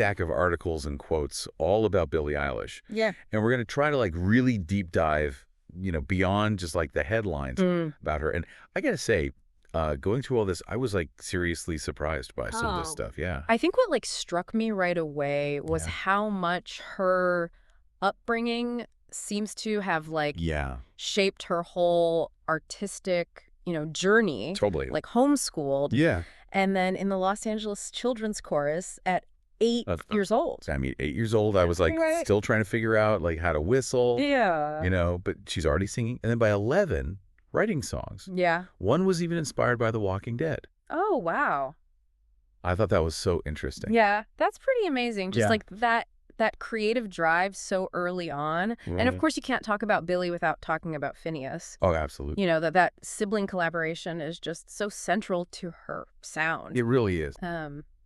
stack of articles and quotes all about Billie Eilish. Yeah. And we're going to try to like really deep dive, beyond just like the headlines about her. And I got to say, going through all this, I was like seriously surprised by some of this stuff. Yeah. I think what like struck me right away was Yeah. how much her upbringing seems to have like shaped her whole artistic, journey. Totally. Like homeschooled. Yeah. And then in the Los Angeles Children's Chorus at 8 years old. I mean, 8 years old, I was like still trying to figure out like how to whistle. Yeah. But she's already singing. And then by 11, writing songs. Yeah. One was even inspired by The Walking Dead. Oh, wow. I thought that was so interesting. Yeah, that's pretty amazing. Just like that creative drive so early on. Right. And of course, you can't talk about Billie without talking about Finneas. Oh, absolutely. That sibling collaboration is just so central to her sound. It really is.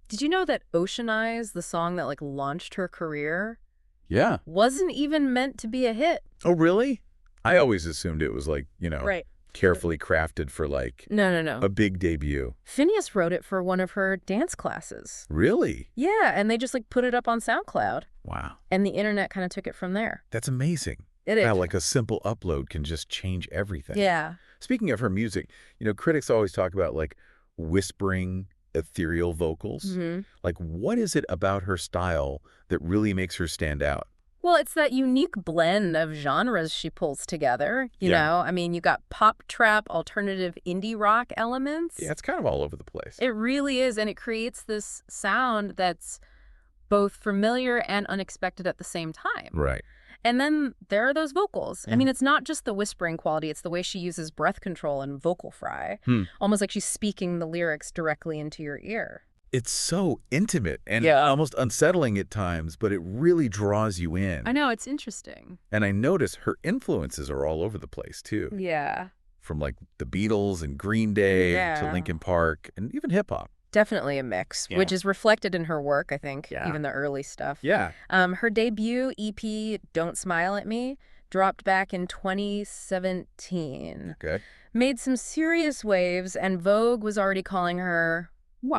Did you know that Ocean Eyes, the song that like launched her career, wasn't even meant to be a hit? Oh, really? I always assumed it was like, right. carefully crafted for like No. a big debut. Finneas wrote it for one of her dance classes. Really? Yeah, and they just like put it up on SoundCloud. Wow. And the internet kind of took it from there. That's amazing. It is. How like a simple upload can just change everything. Yeah. Speaking of her music, critics always talk about like whispering, ethereal vocals. Mm-hmm. Like what is it about her style that really makes her stand out? Well, it's that unique blend of genres she pulls together, you know? I mean, you got pop, trap, alternative indie rock elements. Yeah, it's kind of all over the place. It really is, and it creates this sound that's both familiar and unexpected at the same time. Right. And then there are those vocals. I mean, it's not just the whispering quality, it's the way she uses breath control and vocal fry. Almost like she's speaking the lyrics directly into your ear. It's so intimate and almost unsettling at times, but it really draws you in. I know, it's interesting. And I notice her influences are all over the place, too. Yeah. From like the Beatles and Green Day to Linkin Park and even hip-hop. Definitely a mix, which is reflected in her work, I think, even the early stuff. Yeah. Her debut EP, Don't Smile at Me, dropped back in 2017. Okay. Made some serious waves, and Vogue was already calling her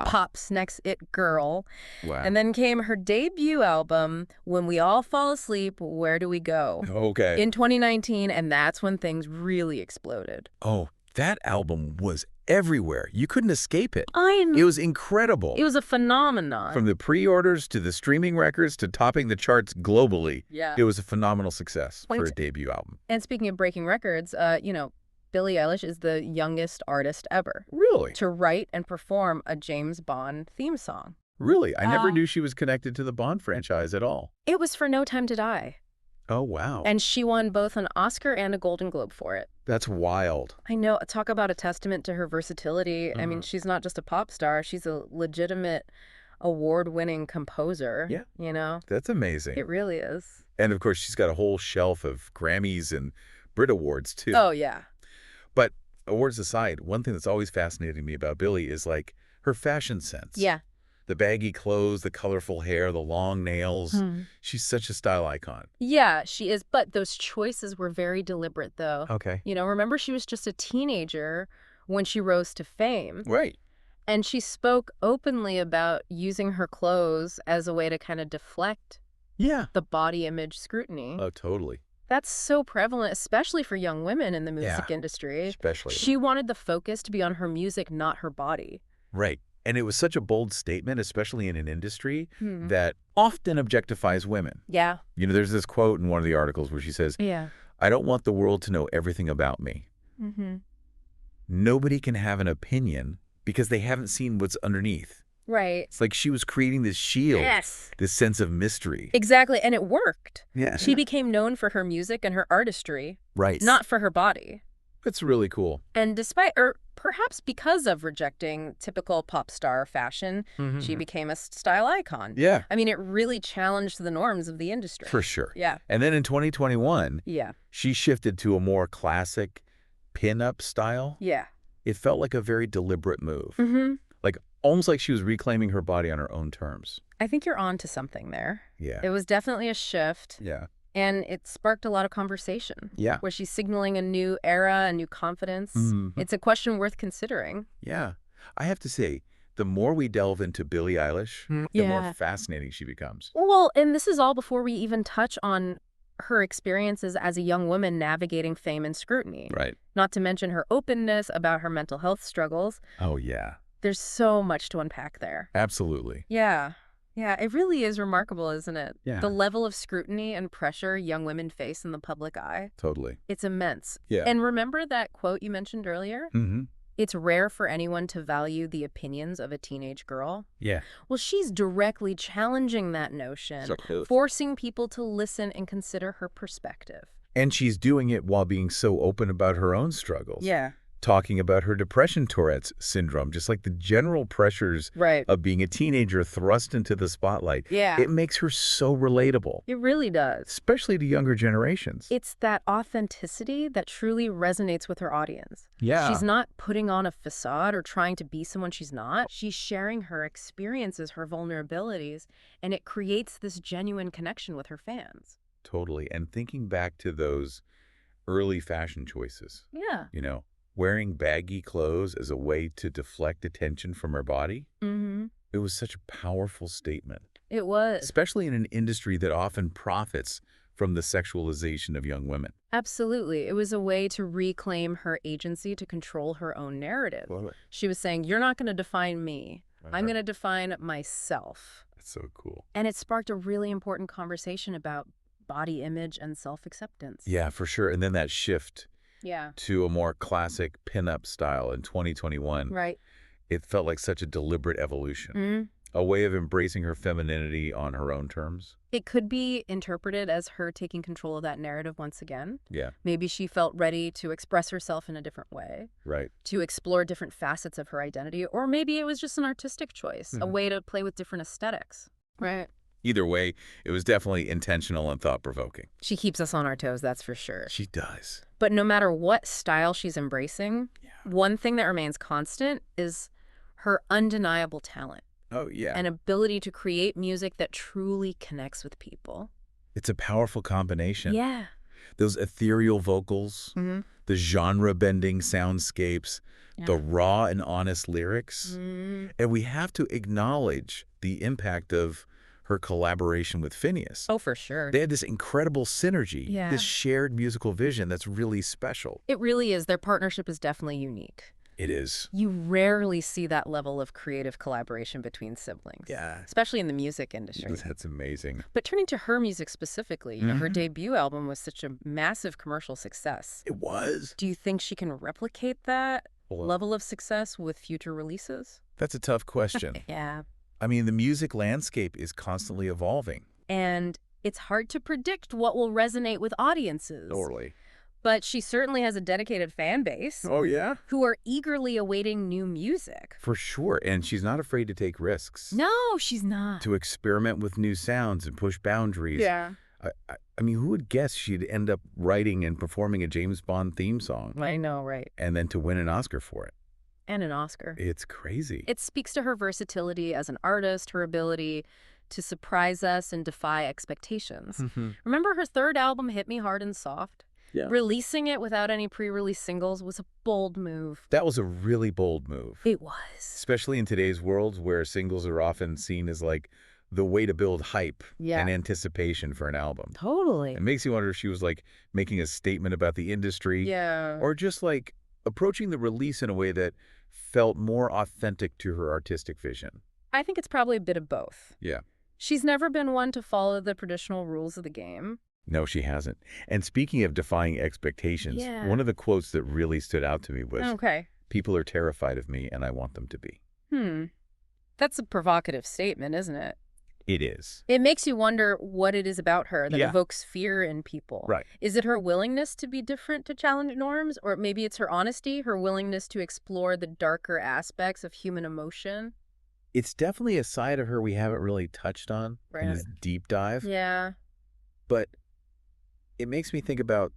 pop's next it girl. Wow. And then came her debut album, When We All Fall Asleep, Where Do We Go? Okay. In 2019, and that's when things really exploded. Oh, that album was everywhere. You couldn't escape it. I know. It was incredible. It was a phenomenon. From the pre-orders to the streaming records to topping the charts globally. Yeah. It was a phenomenal success for a debut album. And speaking of breaking records, Billie Eilish is the youngest artist ever. Really? To write and perform a James Bond theme song. Really? I never knew she was connected to the Bond franchise at all. It was for No Time to Die. Oh, wow. And she won both an Oscar and a Golden Globe for it. That's wild. I know. Talk about a testament to her versatility. I mean, she's not just a pop star. She's a legitimate award-winning composer. Yeah. That's amazing. It really is. And, of course, she's got a whole shelf of Grammys and Brit Awards, too. Oh, yeah. But awards aside, one thing that's always fascinating me about Billie is like her fashion sense. Yeah. The baggy clothes, the colorful hair, the long nails. She's such a style icon. Yeah, she is. But those choices were very deliberate, though. Okay. Remember she was just a teenager when she rose to fame. Right. And she spoke openly about using her clothes as a way to kind of deflect the body image scrutiny. Oh, totally. That's so prevalent, especially for young women in the music industry. Especially. She wanted the focus to be on her music, not her body. Right. And it was such a bold statement, especially in an industry that often objectifies women. Yeah. There's this quote in one of the articles where she says, I don't want the world to know everything about me. Nobody can have an opinion because they haven't seen what's underneath. Right. It's like she was creating this shield, this sense of mystery. Exactly. And it worked. Yeah. She became known for her music and her artistry. Right. Not for her body. It's really cool. And despite, or perhaps because of rejecting typical pop star fashion, she became a style icon. Yeah. I mean, it really challenged the norms of the industry. For sure. Yeah. And then in 2021, she shifted to a more classic pinup style. Yeah. It felt like a very deliberate move. Like almost like she was reclaiming her body on her own terms. I think you're on to something there. Yeah. It was definitely a shift. Yeah. And it sparked a lot of conversation. Yeah. Where she's signaling a new era, a new confidence. It's a question worth considering. Yeah. I have to say, the more we delve into Billie Eilish, the more Yeah. fascinating she becomes. Well, and this is all before we even touch on her experiences as a young woman navigating fame and scrutiny. Right. Not to mention her openness about her mental health struggles. Oh, yeah. There's so much to unpack there. Absolutely. Yeah. Yeah, it really is remarkable, isn't it? Yeah. The level of scrutiny and pressure young women face in the public eye. Totally. It's immense. Yeah. And remember that quote you mentioned earlier? Mm-hmm. It's rare for anyone to value the opinions of a teenage girl. Yeah. Well, she's directly challenging that notion, forcing people to listen and consider her perspective. And she's doing it while being so open about her own struggles. Yeah. Talking about her depression Tourette's syndrome, just like the general pressures of being a teenager thrust into the spotlight. Yeah. It makes her so relatable. It really does. Especially to younger generations. It's that authenticity that truly resonates with her audience. Yeah. She's not putting on a facade or trying to be someone she's not. She's sharing her experiences, her vulnerabilities, and it creates this genuine connection with her fans. Totally. And thinking back to those early fashion choices. Yeah. You know, wearing baggy clothes as a way to deflect attention from her body. Mm-hmm. It was such a powerful statement. It was. Especially in an industry that often profits from the sexualization of young women. Absolutely. It was a way to reclaim her agency to control her own narrative. She was saying, you're not going to define me. I'm going to define myself. That's so cool. And it sparked a really important conversation about body image and self-acceptance. Yeah, for sure. And then that shift to a more classic pinup style in 2021. Right. It felt like such a deliberate evolution. A way of embracing her femininity on her own terms. It could be interpreted as her taking control of that narrative once again. Yeah. Maybe she felt ready to express herself in a different way. Right. To explore different facets of her identity. Or maybe it was just an artistic choice, a way to play with different aesthetics. Right. Either way, it was definitely intentional and thought-provoking. She keeps us on our toes, that's for sure. She does. But no matter what style she's embracing, one thing that remains constant is her undeniable talent. Oh, yeah. An ability to create music that truly connects with people. It's a powerful combination. Yeah. Those ethereal vocals, the genre-bending soundscapes, the raw and honest lyrics. And we have to acknowledge the impact of her collaboration with Finneas. Oh, for sure. They had this incredible synergy, this shared musical vision that's really special. It really is. Their partnership is definitely unique. It is. You rarely see that level of creative collaboration between siblings. Yeah. Especially in the music industry. That's amazing. But turning to her music specifically, you know, her debut album was such a massive commercial success. It was. Do you think she can replicate that level of success with future releases? That's a tough question. Yeah. I mean, the music landscape is constantly evolving. And it's hard to predict what will resonate with audiences. Totally. But she certainly has a dedicated fan base. Oh, yeah? Who are eagerly awaiting new music. For sure. And she's not afraid to take risks. No, she's not. To experiment with new sounds and push boundaries. Yeah. I mean, who would guess she'd end up writing and performing a James Bond theme song? I know, right? And then to win an Oscar for it. And an Oscar. It's crazy. It speaks to her versatility as an artist, her ability to surprise us and defy expectations. Remember her third album, Hit Me Hard and Soft? Yeah. Releasing it without any pre-release singles was a bold move. That was a really bold move. It was. Especially in today's world where singles are often seen as like the way to build hype and anticipation for an album. Totally. It makes you wonder if she was like making a statement about the industry. Yeah. Or just like approaching the release in a way that felt more authentic to her artistic vision. I think it's probably a bit of both. Yeah. She's never been one to follow the traditional rules of the game. No, she hasn't. And speaking of defying expectations, one of the quotes that really stood out to me was, people are terrified of me and I want them to be. That's a provocative statement, isn't it? It is. It makes you wonder what it is about her that evokes fear in people. Right. Is it her willingness to be different, to challenge norms? Or maybe it's her honesty, her willingness to explore the darker aspects of human emotion? It's definitely a side of her we haven't really touched on in this deep dive. Yeah. But it makes me think about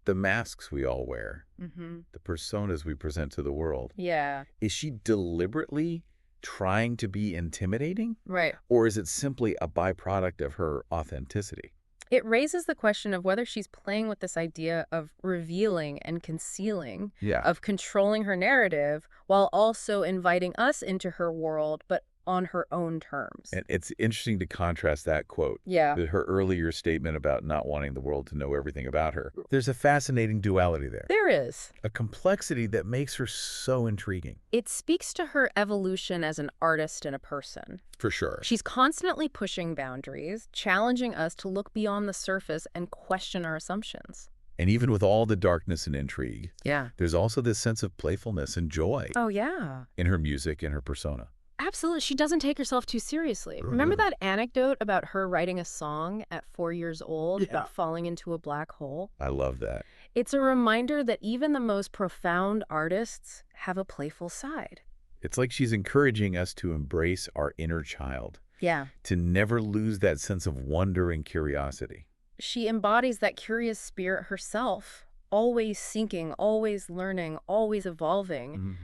the masks we all wear, the personas we present to the world. Yeah. Is she deliberately trying to be intimidating? Right. Or is it simply a byproduct of her authenticity? It raises the question of whether she's playing with this idea of revealing and concealing, Yeah. of controlling her narrative while also inviting us into her world, but on her own terms. And it's interesting to contrast that quote Yeah. with her earlier statement about not wanting the world to know everything about her. There's a fascinating duality there, There is. a complexity that makes her so intriguing. It speaks to her evolution as an artist and a person. For sure. She's constantly pushing boundaries, challenging us to look beyond the surface and question our assumptions. And even with all the darkness and intrigue, Yeah. there's also this sense of playfulness and joy Oh, yeah. in her music and her persona. Absolutely. She doesn't take herself too seriously. Remember that anecdote about her writing a song at 4 years old about falling into a black hole? I love that. It's a reminder that even the most profound artists have a playful side. It's like she's encouraging us to embrace our inner child, Yeah. to never lose that sense of wonder and curiosity. She embodies that curious spirit herself, always seeking, always learning, always evolving.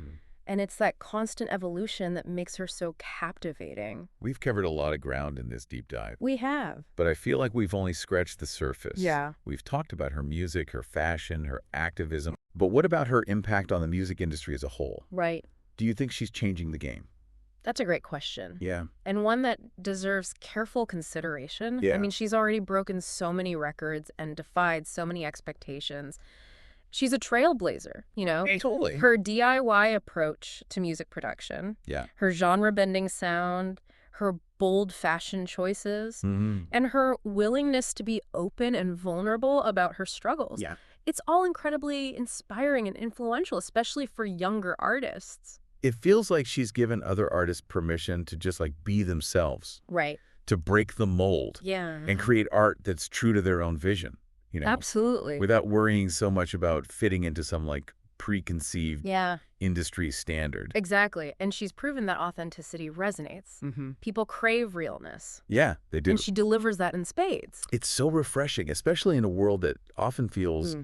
And it's that constant evolution that makes her so captivating. We've covered a lot of ground in this deep dive, We have. but I feel like we've only scratched the surface. Yeah. We've talked about her music, her fashion, her activism, but what about her impact on the music industry as a whole? Right. Do you think she's changing the game? That's a great question. Yeah. And one that deserves careful consideration. Yeah. I mean, she's already broken so many records and defied so many expectations. She's a trailblazer, you know? Hey, totally. Her DIY approach to music production, Yeah. her genre-bending sound, her bold fashion choices, and her willingness to be open and vulnerable about her struggles. Yeah. It's all incredibly inspiring and influential, especially for younger artists. It feels like she's given other artists permission to just like be themselves, Right. to break the mold Yeah. and create art that's true to their own vision, you know, Absolutely. without worrying so much about fitting into some like preconceived Yeah. industry standard. Exactly. And she's proven that authenticity resonates. People crave realness. Yeah, they do. And she delivers that in spades. It's so refreshing, especially in a world that often feels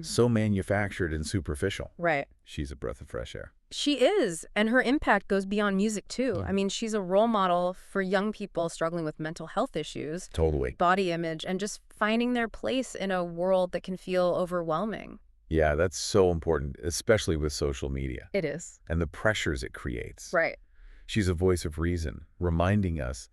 so manufactured and superficial. Right. She's a breath of fresh air. She is. And her impact goes beyond music, too. I mean, she's a role model for young people struggling with mental health issues, Totally. body image, and just finding their place in a world that can feel overwhelming. Yeah, that's so important, especially with social media It is. and the pressures it creates. Right. She's a voice of reason, reminding us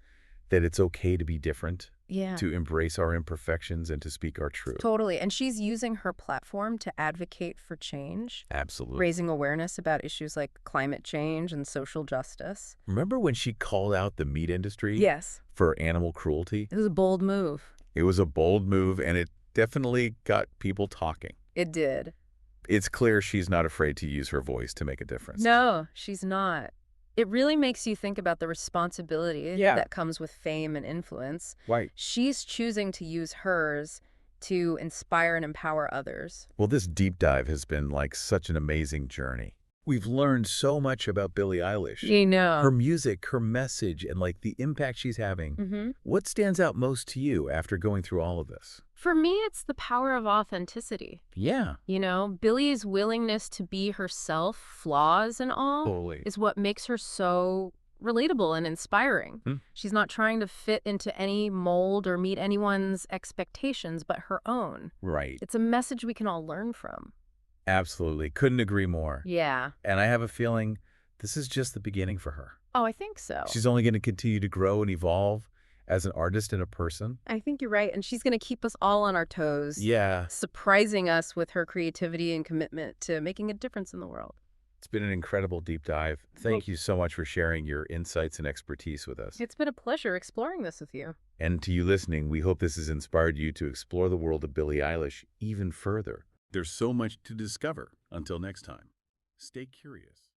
that it's okay to be different, Yeah. to embrace our imperfections, and to speak our truth. Totally. And she's using her platform to advocate for change, Absolutely. raising awareness about issues like climate change and social justice. Remember when she called out the meat industry Yes. for animal cruelty? It was a bold move. It was a bold move, and it definitely got people talking. It did. It's clear she's not afraid to use her voice to make a difference. No, she's not. It really makes you think about the responsibility that comes with fame and influence. Right. She's choosing to use hers to inspire and empower others. Well, this deep dive has been like such an amazing journey. We've learned so much about Billie Eilish. You know. Her music, her message, and like the impact she's having. What stands out most to you after going through all of this? For me, it's the power of authenticity. Yeah. You know, Billie's willingness to be herself, flaws and all, Totally. is what makes her so relatable and inspiring. She's not trying to fit into any mold or meet anyone's expectations but her own. Right. It's a message we can all learn from. Absolutely. Couldn't agree more. Yeah. And I have a feeling this is just the beginning for her. Oh, I think so. She's only going to continue to grow and evolve as an artist and a person. I think you're right. And she's going to keep us all on our toes. Yeah. Surprising us with her creativity and commitment to making a difference in the world. It's been an incredible deep dive. Thank you so much for sharing your insights and expertise with us. It's been a pleasure exploring this with you. And to you listening, we hope this has inspired you to explore the world of Billie Eilish even further. There's so much to discover. Until next time, stay curious.